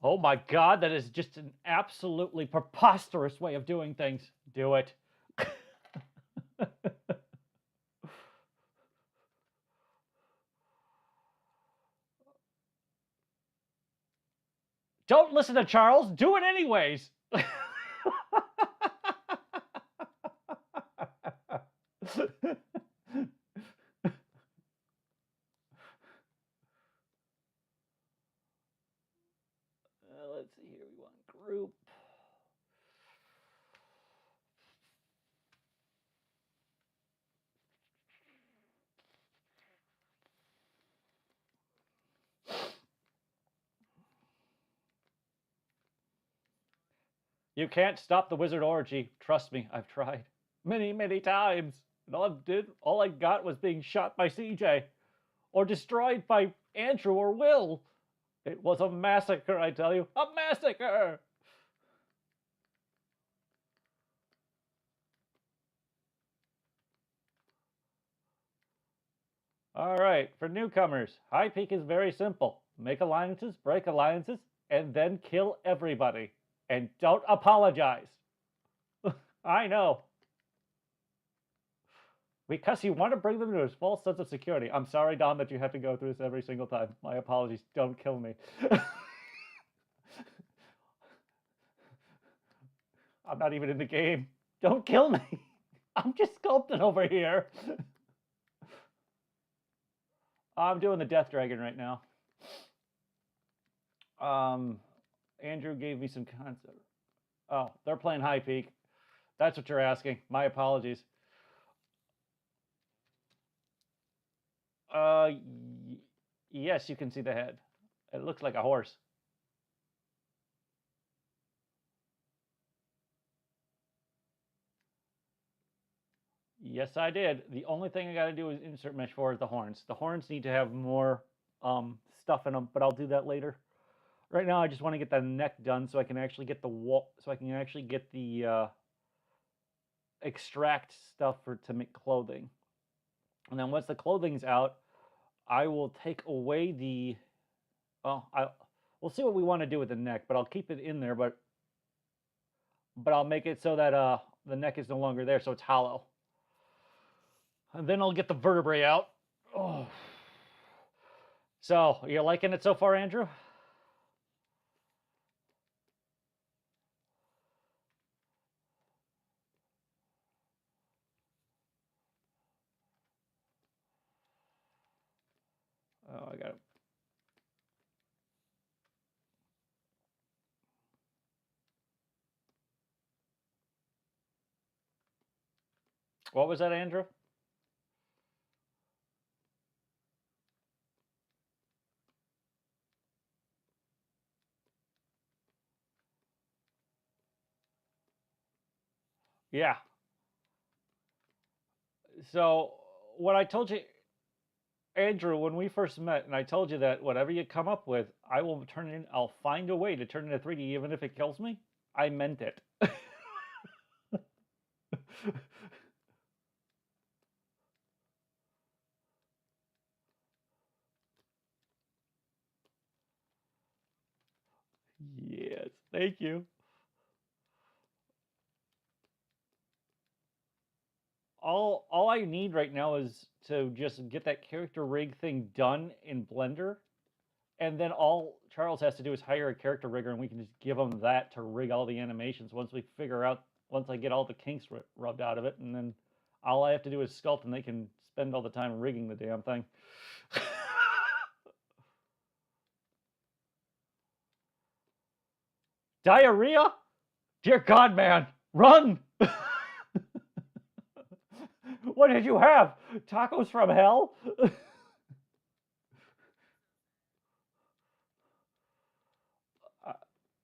Oh my god, that is just an absolutely preposterous way of doing things. Do it. Don't listen to Charles. Do it anyways. Let's see here. We want group. You can't stop the wizard orgy. Trust me, I've tried many, many times. And all I got was being shot by CJ or destroyed by Andrew or Will. It was a massacre, I tell you. A massacre! All right, for newcomers, High Peak is very simple. Make alliances, break alliances, and then kill everybody. And don't apologize. I know. Because you want to bring them to a false sense of security. I'm sorry, Dom, that you have to go through this every single time. My apologies. Don't kill me. I'm not even in the game. Don't kill me. I'm just sculpting over here. I'm doing the Death Dragon right now. Andrew gave me some concept. Oh, they're playing High Peak. That's what you're asking. My apologies. Uh, yes, you can see the head. It looks like a horse. Yes, I did. The only thing I got to do is insert mesh 4 is the horns. The horns need to have more stuff in them, but I'll do that later. Right now, I just want to get the neck done so I can actually get the wall, so I can actually get the extract stuff to make clothing. And then once the clothing's out, I will take away the. We'll see what we want to do with the neck, but I'll keep it in there. But I'll make it so that the neck is no longer there, so it's hollow. And then I'll get the vertebrae out. Oh. So, you liking it so far, Andrew? Oh, I got it. What was that, Andrew? Yeah. So, what I told you, Andrew, when we first met, and I told you that whatever you come up with, I will turn it in. I'll find a way to turn it into 3D, even if it kills me. I meant it. Yes, thank you. All I need right now is to just get that character rig thing done in Blender, and then all Charles has to do is hire a character rigger, and we can just give him that to rig all the animations. Once I get all the kinks rubbed out of it, and then all I have to do is sculpt, and they can spend all the time rigging the damn thing. Diarrhea? Dear God, man, run! What did you have? Tacos from hell?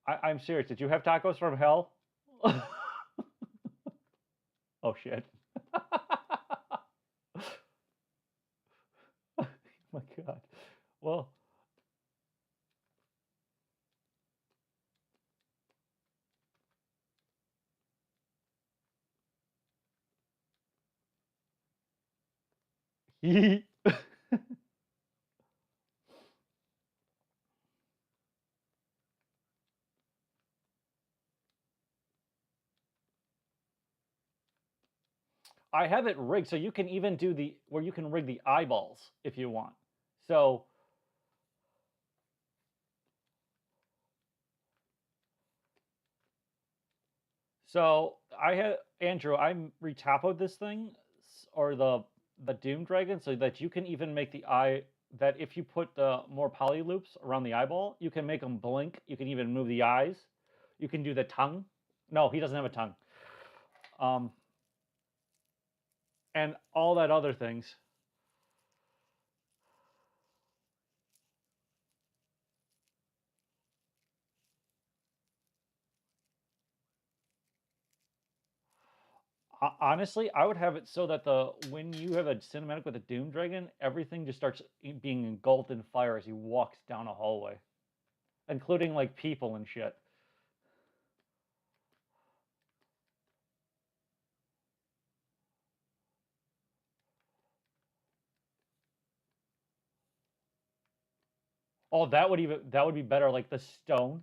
I'm serious. Did you have tacos from hell? Oh shit. Oh my God. Well, I have it rigged so you can even do where you can rig the eyeballs if you want. So I had Andrew. I retapoed this thing or the Doom Dragon so that you can even make the eye that if you put the more poly loops around the eyeball, you can make them blink. You can even move the eyes. You can do the tongue. No, he doesn't have a tongue. Um, and all that other things. Honestly, I would have it so that when you have a cinematic with a Doom Dragon, everything just starts being engulfed in fire as he walks down a hallway, including like people and shit. Oh, that would be better. Like the stone.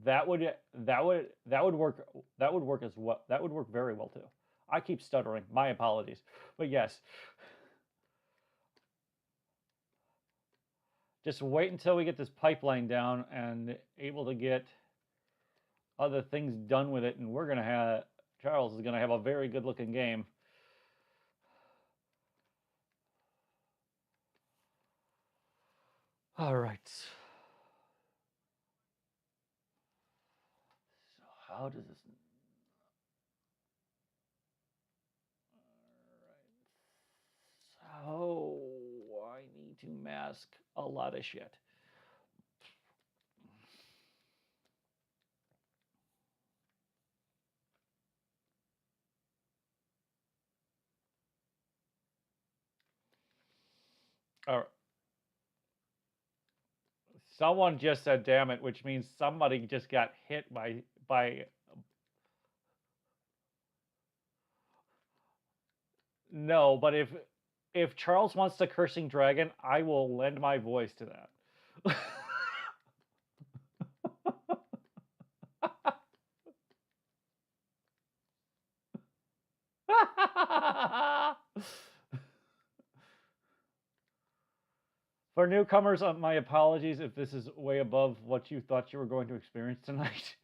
That would work. That would work as well. That would work very well too. I keep stuttering. My apologies, but yes. Just wait until we get this pipeline down and able to get other things done with it, and we're gonna have Charles is gonna have a very good looking game. All right. So how does this? All right. So I need to mask a lot of shit. All right. Someone just said "damn it," which means somebody just got hit by. No, but if Charles wants the cursing dragon, I will lend my voice to that. For newcomers, my apologies if this is way above what you thought you were going to experience tonight.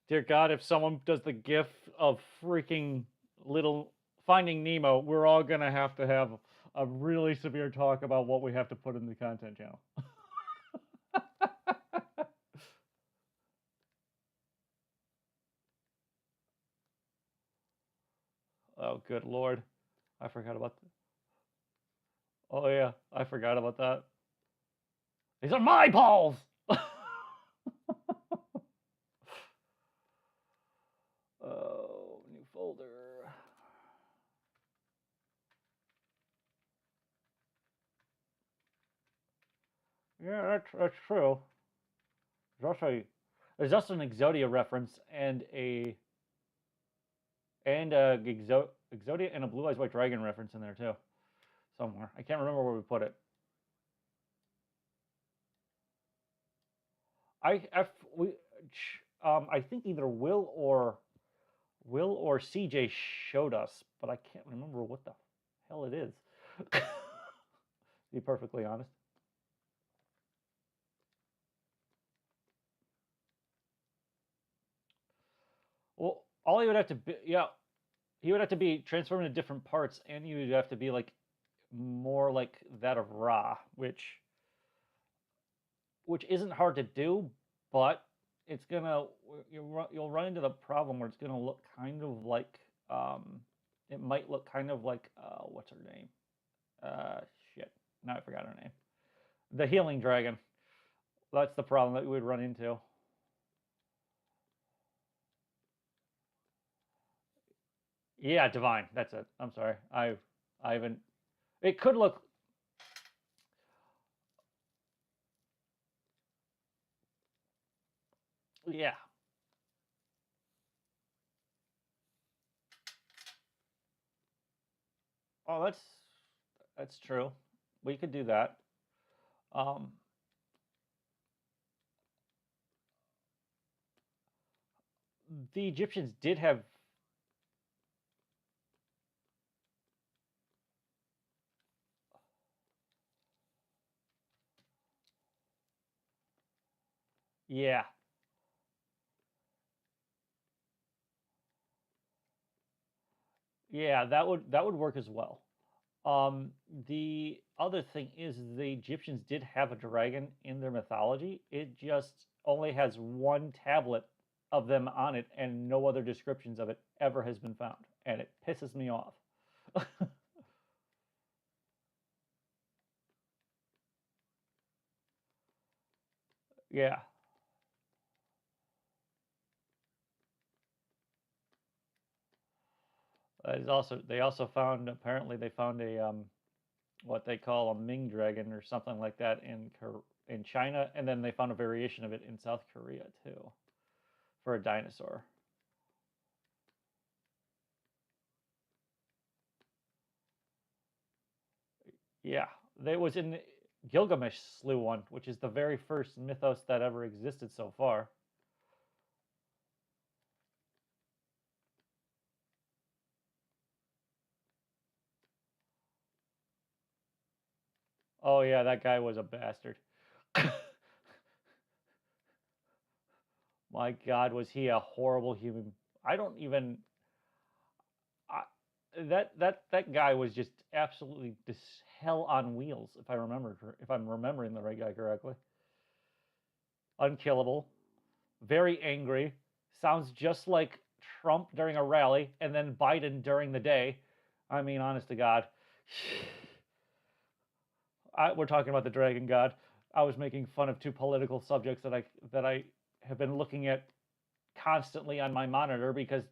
Dear God, if someone does the gif of freaking little Finding Nemo, we're all going to have a really severe talk about what we have to put in the content channel. Oh, good Lord. I forgot about that. Oh, yeah. I forgot about that. These are my balls! Oh, new folder. Yeah, that's true. There's also an Exodia reference and a Exodia and a Blue Eyes White Dragon reference in there too, somewhere. I can't remember where we put it. I we I think either Will or CJ showed us, but I can't remember what the hell it is. To be perfectly honest. Well, all he would have to be, yeah, he would have to be transformed into different parts, and he would have to be like more like that of Ra, which isn't hard to do, but it's gonna you'll run into the problem where it's gonna look kind of like it might look kind of like what's her name? Uh, shit. Now I forgot her name. The healing dragon. That's the problem that we would run into. Yeah, divine. That's it. I'm sorry. I haven't. It could look. Yeah. Oh, that's true. We could do that. Um, the Egyptians did have. Yeah, yeah, that would work as well. Um, the other thing is the Egyptians did have a dragon in their mythology. It just only has one tablet of them on it, and no other descriptions of it ever has been found, and it pisses me off. Yeah, they also found apparently they found a what they call a Ming dragon or something like that in China, and then they found a variation of it in South Korea too for a dinosaur. Yeah, there was in Gilgamesh slew one, which is the very first mythos that ever existed so far. Oh yeah, that guy was a bastard. My God, was he a horrible human? I don't even. I, that guy was just absolutely this hell on wheels. If I'm remembering the right guy correctly, unkillable, very angry, sounds just like Trump during a rally, and then Biden during the day. I mean, honest to God. We're talking about the Dragon God. I was making fun of two political subjects that I have been looking at constantly on my monitor because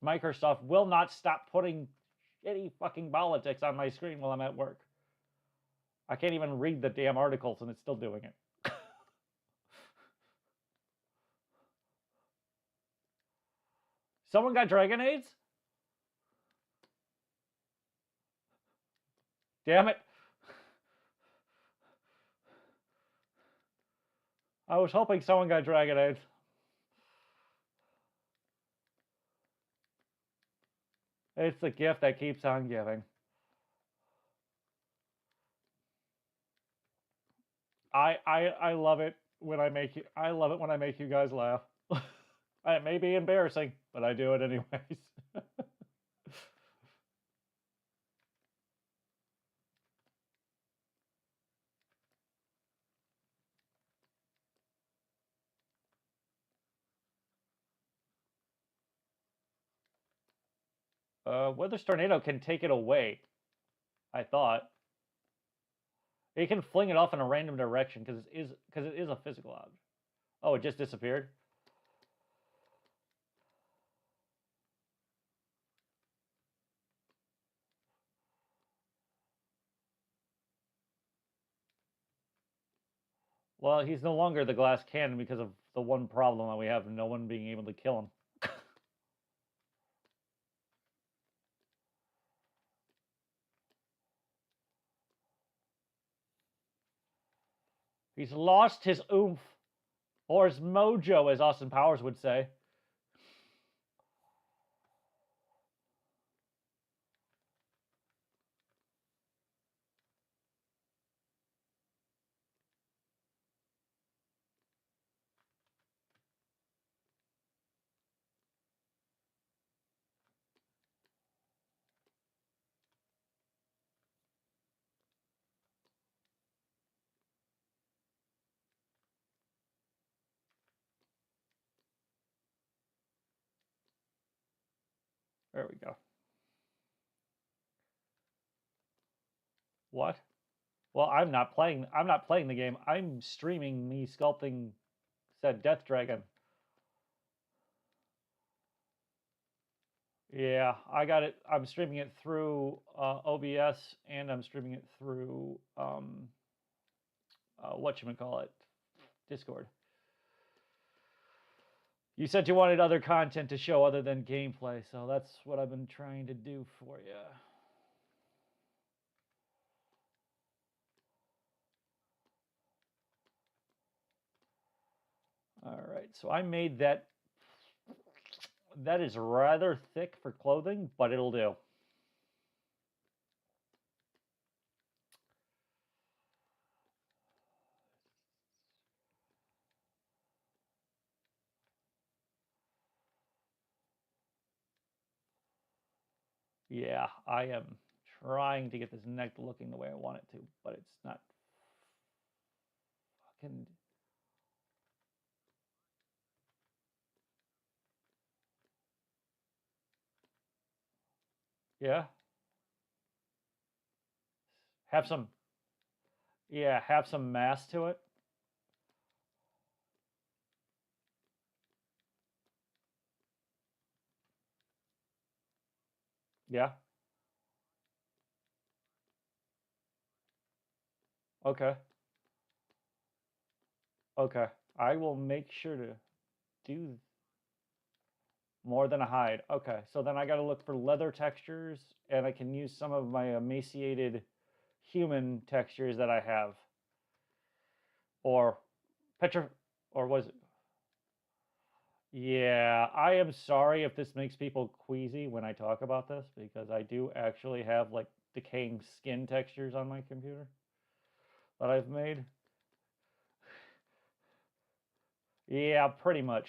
Microsoft will not stop putting shitty fucking politics on my screen while I'm at work. I can't even read the damn articles and it's still doing it. Someone got Dragon AIDS? Damn it. I was hoping someone got Dragon AIDS. It's the gift that keeps on giving. I love it when I make you I love it when I make you guys laugh. It may be embarrassing, but I do it anyways. Weather Tornado can take it away. I thought it can fling it off in a random direction because it is a physical object. Oh, it just disappeared. Well, he's no longer the glass cannon because of the one problem that we have: no one being able to kill him. He's lost his oomph, or his mojo, as Austin Powers would say. There we go. What? Well, I'm not playing. I'm not playing the game. I'm streaming me sculpting said Death Dragon. Yeah, I got it. I'm streaming it through OBS and I'm streaming it through what you call it, Discord. You said you wanted other content to show other than gameplay, so that's what I've been trying to do for you. All right, so I made that. That is rather thick for clothing, but it'll do. Yeah, I am trying to get this neck looking the way I want it to, but it's not fucking. Yeah, have some. Yeah, have some mass to it. Yeah. Okay. Okay. I will make sure to do more than a hide. Okay. So then I got to look for leather textures, and I can use some of my emaciated human textures that I have, or petro, or was it? Yeah, I am sorry if this makes people queasy when I talk about this because I do actually have like decaying skin textures on my computer that I've made. Yeah, pretty much.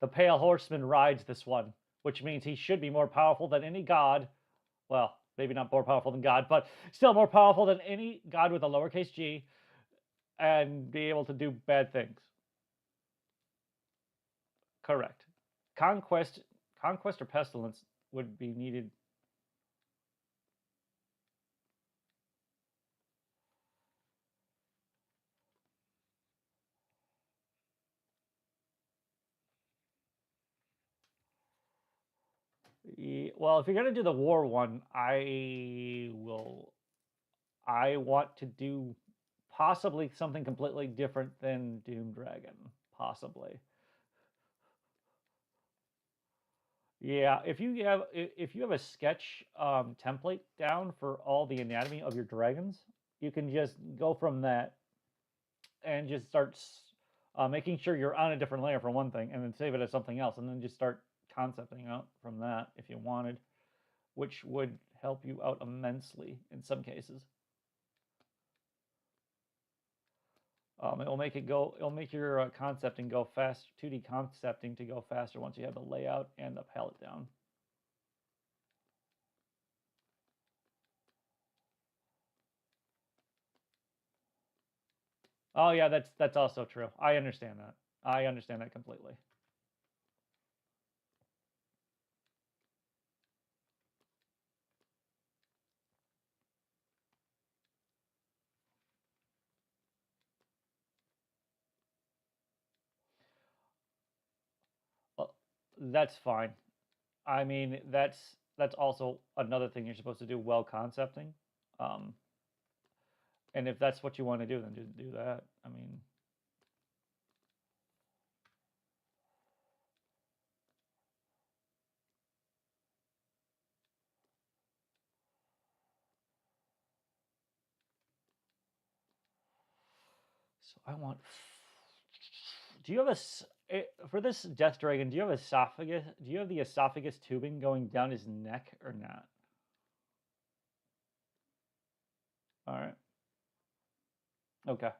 The Pale Horseman rides this one, which means he should be more powerful than any god. Well, maybe not more powerful than God, but still more powerful than any god with a lowercase g and be able to do bad things. Correct. Conquest, conquest or pestilence would be needed. Well, if you're gonna do the war one, I will. I want to do possibly something completely different than Doom Dragon. Possibly. Yeah, if you have a sketch template down for all the anatomy of your dragons, you can just go from that and just start making sure you're on a different layer for one thing, and then save it as something else, and then just start concepting out from that if you wanted, which would help you out immensely in some cases. It'll make it go. It'll make your concepting go fast. 2D concepting to go faster once you have the layout and the palette down. Oh yeah, that's also true. I understand that. I understand that completely. Well, that's fine. I mean, that's also another thing you're supposed to do well concepting. Um, and if that's what you want to do, then just do that. I mean, so I want. Do you have for this Death Dragon? Do you have esophagus? Do you have the esophagus tubing going down his neck or not? All right. Okay.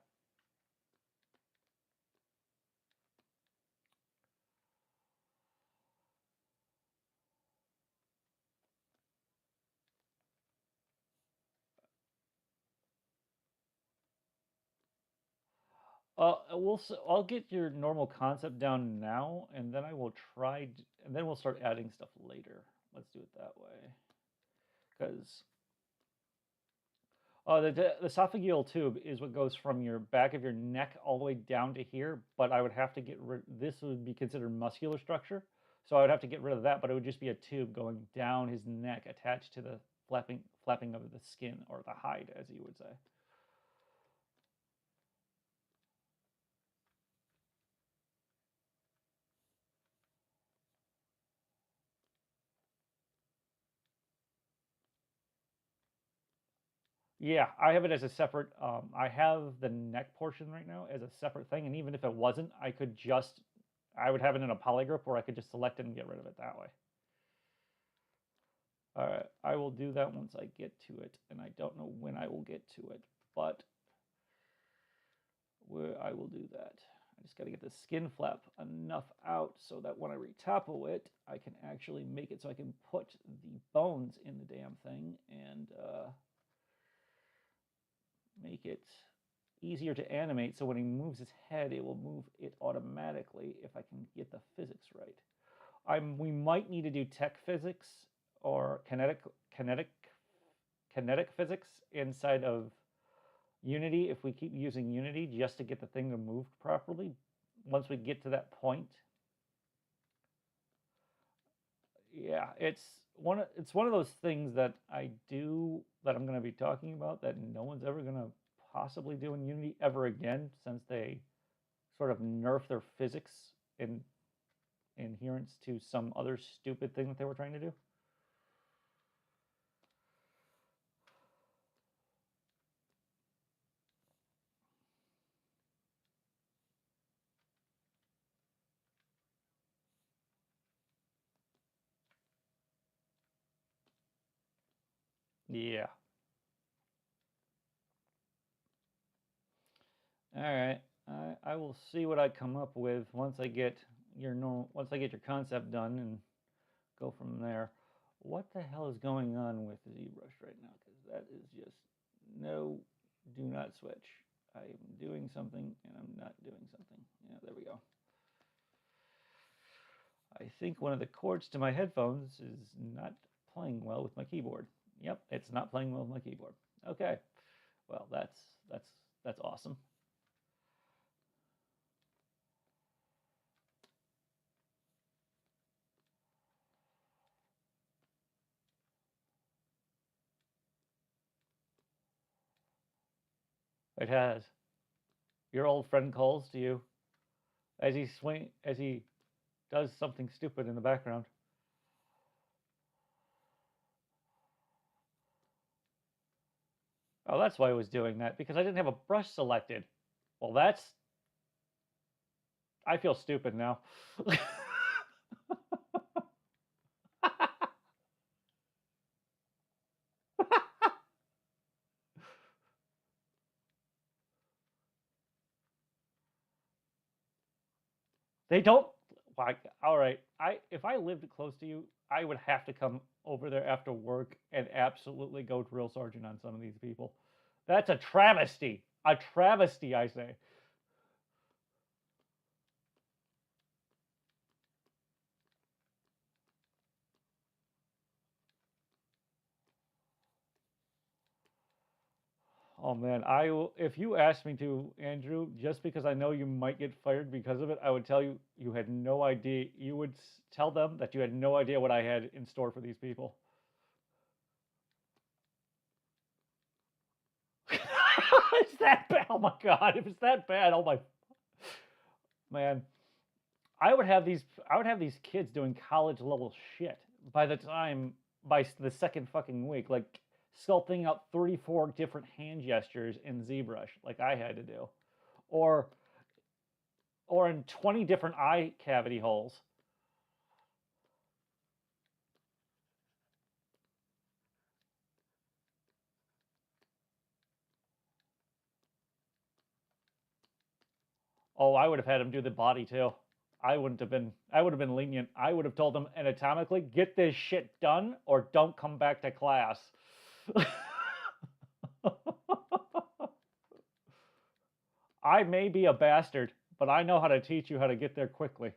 I'll get your normal concept down now, and then I will try, and then we'll start adding stuff later. Let's do it that way, because the esophageal tube is what goes from your back of your neck all the way down to here. But I would have to get rid. This would be considered muscular structure, so I would have to get rid of that. But it would just be a tube going down his neck, attached to the flapping of the skin or the hide, as you would say. Yeah, I have it as a separate. I have the neck portion right now as a separate thing, and even if it wasn't, I would have it in a polygroup where I could just select it and get rid of it that way. All right, I will do that once I get to it, and I don't know when I will get to it, but where I will do that. I just got to get the skin flap enough out so that when I retapo it, I can actually make it so I can put the bones in the damn thing and make it easier to animate, so when he moves his head, it will move it automatically if I can get the physics right. We might need to do tech physics or kinetic physics inside of Unity if we keep using Unity just to get the thing to move properly. Once we get to that point, yeah, it's one of those things that I'm going to be talking about that no one's ever going to possibly do in Unity ever again, since they sort of nerf their physics in adherence to some other stupid thing that they were trying to do. Yeah. All right. I will see what I come up with once I get once I get your concept done and go from there. What the hell is going on with ZBrush right now? Because that is just no, do not switch. I am doing something and I'm not doing something. Yeah, there we go. I think one of the cords to my headphones is not playing well with my keyboard. Yep, it's not playing well with my keyboard. Okay, well that's awesome. It has. Your old friend calls to you as he does something stupid in the background. Oh, that's why I was doing that, because I didn't have a brush selected. Well, I feel stupid now. They don't like. All right, if I lived close to you, I would have to come over there after work and absolutely go drill sergeant on some of these people. That's a travesty. A travesty, I say. Oh man, if you asked me to, Andrew, just because I know you might get fired because of it, I would tell you you had no idea. You would tell them that you had no idea what I had in store for these people. Is that bad? Oh my god, if it's that bad, oh my man. I would have these kids doing college level shit by the second fucking week, like sculpting out 34 different hand gestures in ZBrush like I had to do. Or in 20 different eye cavity holes. Oh, I would have had him do the body too. I would have been lenient. I would have told them anatomically, get this shit done or don't come back to class. I may be a bastard, but I know how to teach you how to get there quickly.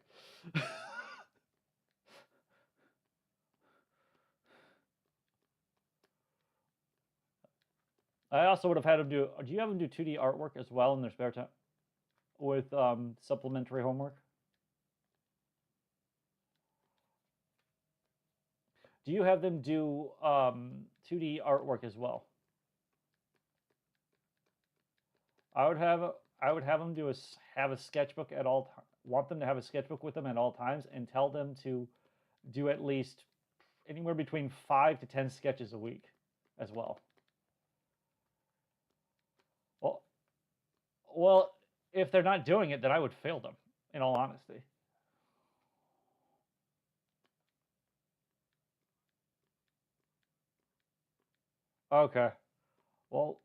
I also would have had him do. Do you have him do 2D artwork as well in their spare time with supplementary homework? Do you have them do 2D artwork as well. I would have I would have them have a sketchbook at all. Want them to have a sketchbook with them at all times, and tell them to do at least anywhere between 5 to 10 sketches a week, as well. Well, well, if they're not doing it, then I would fail them. In all honesty. Okay. Well,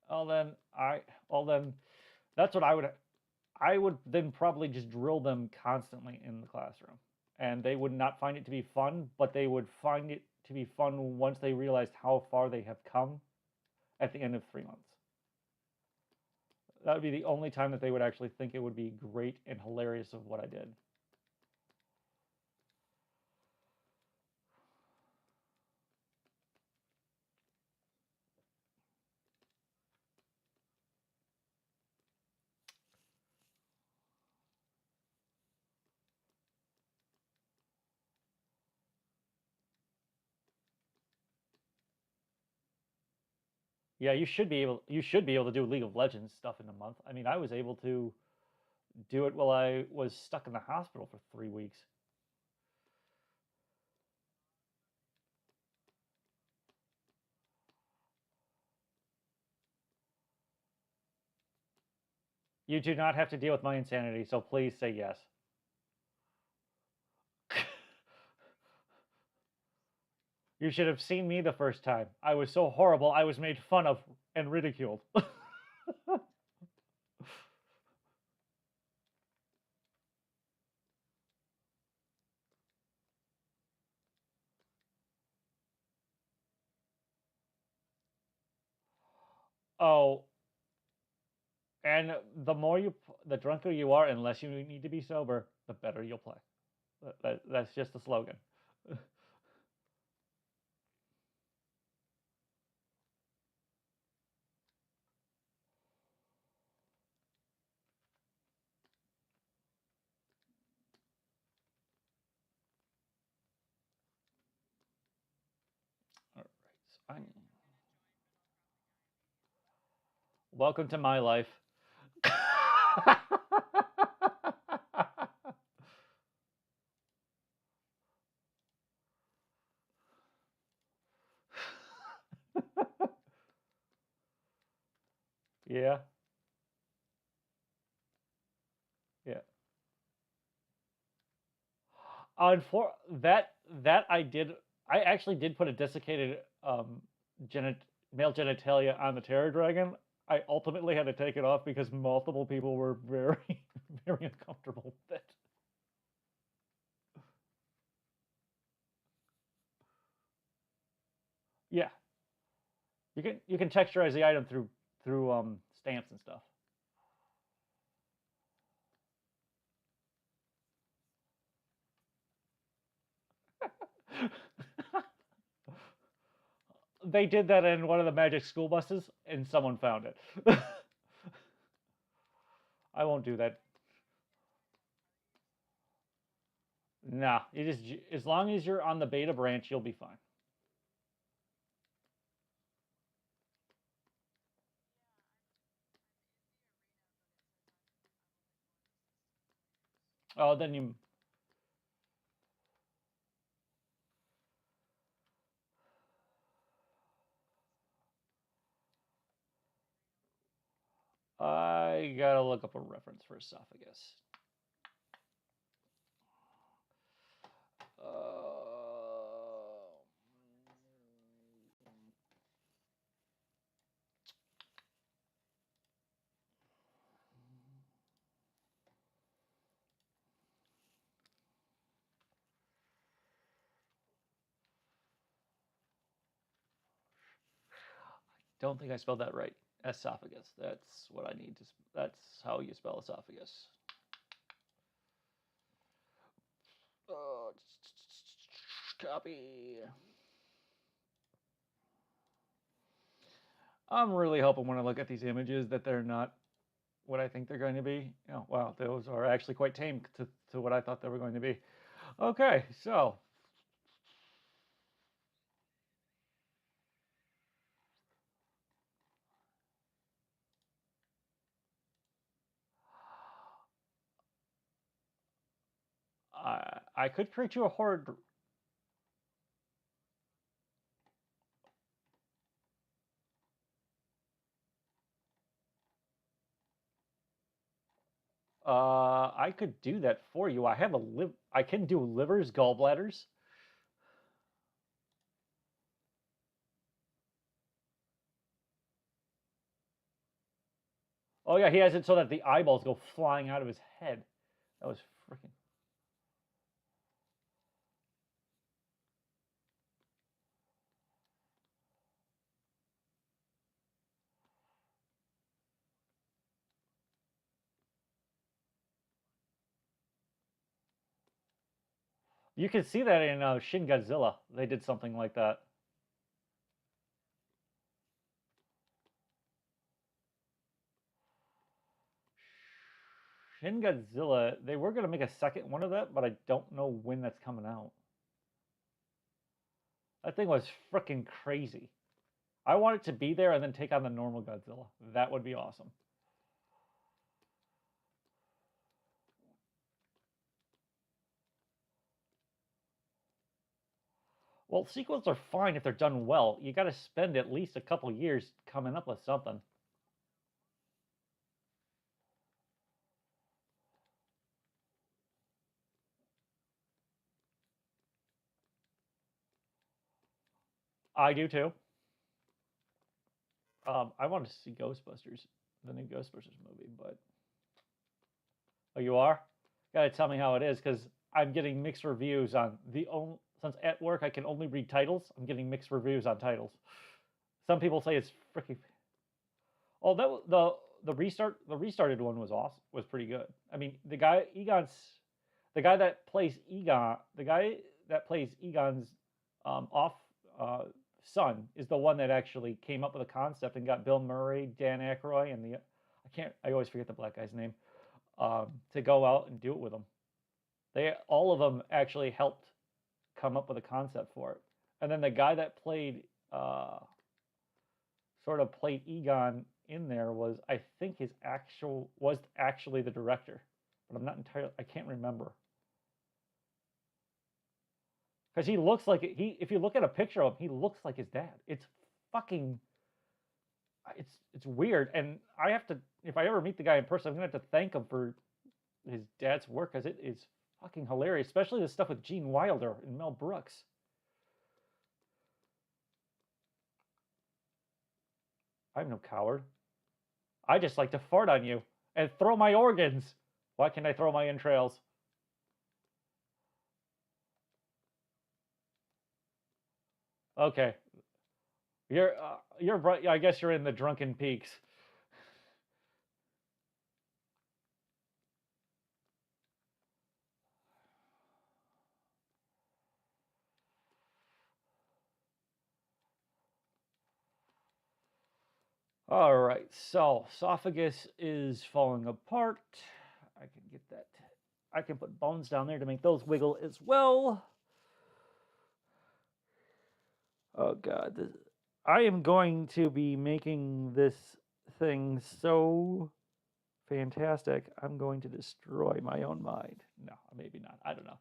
well then I well then that's what I would then probably just drill them constantly in the classroom. And they would not find it to be fun, but they would find it to be fun once they realized how far they have come at the end of 3 months. That would be the only time that they would actually think it would be great and hilarious of what I did. Yeah, you should be able to do League of Legends stuff in a month. I mean, I was able to do it while I was stuck in the hospital for 3 weeks. You do not have to deal with my insanity, so please say yes. You should have seen me the first time. I was so horrible, I was made fun of and ridiculed. Oh, and the drunker you are, unless you need to be sober, the better you'll play. That's just the slogan. All right. Welcome to my life. Yeah, yeah. For that that I did. I actually did put a desiccated genit male genitalia on the Terror Dragon. I ultimately had to take it off because multiple people were very very uncomfortable with it. Yeah, you can texturize the item through stamps and stuff. They did that in one of the Magic School buses, and someone found it. I won't do that. Nah, it is as long as you're on the beta branch, you'll be fine. Oh, then you. I gotta look up a reference for esophagus. Don't think I spelled that right. Esophagus. That's what I need to. That's how you spell esophagus. Oh, copy. I'm really hoping when I look at these images that they're not what I think they're going to be. Oh, wow, those are actually quite tame to what I thought they were going to be. Okay, so I could create you a horde. I could do that for you. I have a live. I can do livers, gallbladders. Oh yeah, he has it so that the eyeballs go flying out of his head. That was freaking. You can see that in Shin Godzilla. They did something like that. Shin Godzilla. They were gonna make a second one of that, but I don't know when that's coming out. That thing was freaking crazy. I want it to be there and then take on the normal Godzilla. That would be awesome. Well, sequels are fine if they're done well. You got to spend at least a couple years coming up with something. I do too. I want to see Ghostbusters, the new Ghostbusters movie, but oh, you are? Gotta tell me how it is because I'm getting mixed reviews on the only since at work I can only read titles. I'm getting mixed reviews on titles. Some people say it's freaking. Oh, the restarted one was awesome. Was pretty good. I mean, the guy that plays Egon, the guy that plays Egon's off uh, son is the one that actually came up with a concept and got Bill Murray, Dan Aykroyd, and I always forget the black guy's name to go out and do it with him. They all of them actually helped come up with a concept for it. And then the guy that played sort of played Egon in there was I think his actual was actually the director, but I'm not entirely I can't remember because he looks like he if you look at a picture of him he looks like his dad. It's fucking it's weird, and I have to if I ever meet the guy in person I'm gonna have to thank him for his dad's work because it is fucking hilarious, especially the stuff with Gene Wilder and Mel Brooks. I'm no coward. I just like to fart on you and throw my organs. Why can't I throw my entrails? Okay, you're right. I guess you're in the drunken peaks. All right, so esophagus is falling apart. I can get that. I can put bones down there to make those wiggle as well. Oh god, I am going to be making this thing so fantastic. I'm going to destroy my own mind. No, maybe not. I don't know.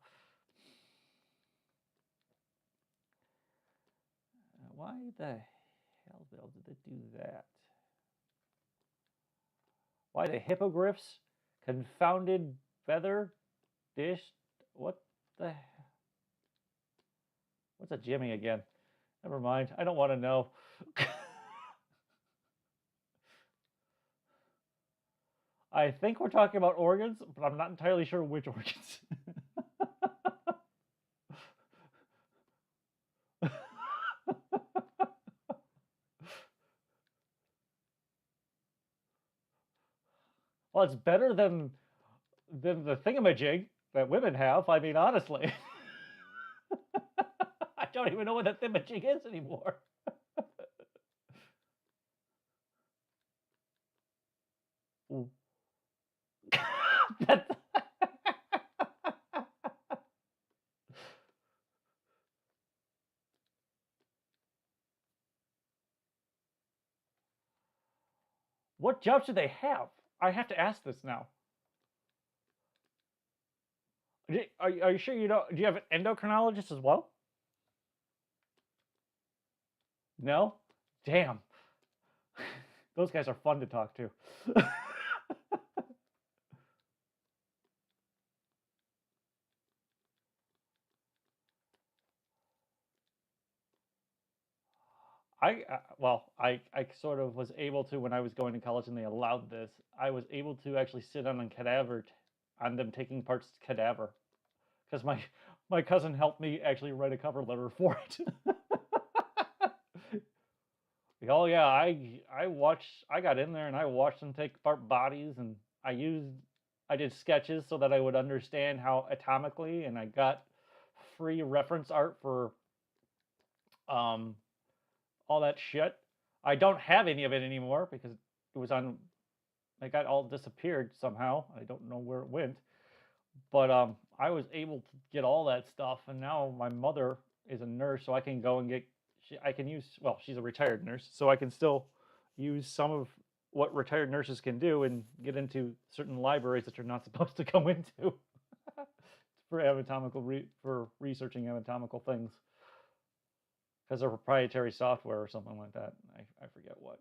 Why the hell did they do that? Why the hippogriffs? Confounded feather dish? What the? What's a Jimmy again? Never mind. I don't want to know. I think we're talking about organs, but I'm not entirely sure which organs. Well, it's better than the thingamajig that women have. I mean, honestly, I don't even know what a thingamajig is anymore. What jobs do they have? I have to ask this now. Are you sure you don't? Do you have an endocrinologist as well? No? Damn. Those guys are fun to talk to. I sort of was able to when I was going to college and they allowed this. I was able to actually sit on a cadaver, on them taking parts cadaver, because my cousin helped me actually write a cover letter for it. Oh yeah, I watched. I got in there and I watched them take apart bodies, and I did sketches so that I would understand how atomically, and I got free reference art for um all that shit. I don't have any of it anymore because it was on. It got all disappeared somehow. I don't know where it went, but I was able to get all that stuff, and now my mother is a nurse, so I can go and get. I can use. Well, she's a retired nurse, so I can still use some of what retired nurses can do and get into certain libraries that you're not supposed to go into for for researching anatomical things because of proprietary software or something like that. I forget what.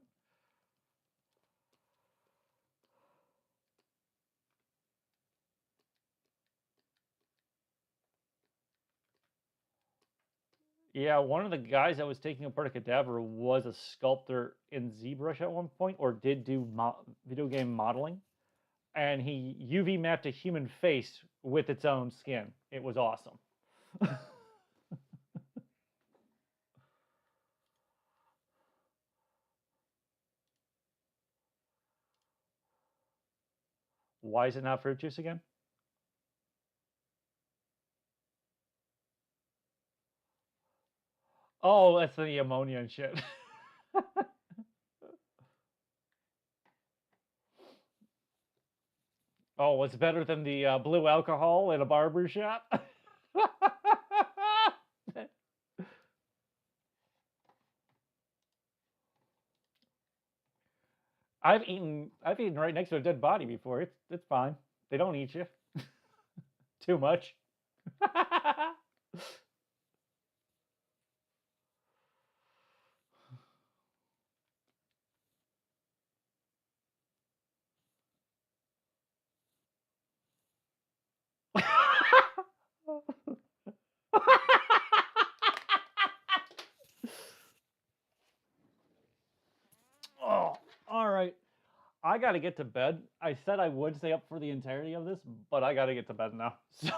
Yeah, one of the guys that was taking apart a cadaver was a sculptor in ZBrush at one point, or did do video game modeling, and he UV mapped a human face with its own skin. It was awesome. Why is it not fruit juice again? Oh, that's the ammonia and shit. Oh, it's better than the blue alcohol in a barber shop. I've eaten right next to a dead body before. It's fine. They don't eat you too much. Oh, all right. I got to get to bed. I said I would stay up for the entirety of this, but I got to get to bed now. So,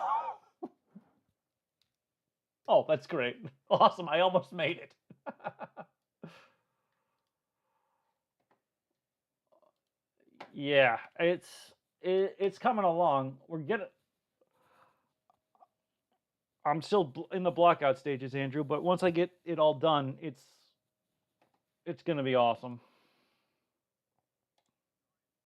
oh, that's great. Awesome. I almost made it. Yeah, it's coming along. We're getting I'm still in the blockout stages, Andrew, but once I get it all done, it's going to be awesome.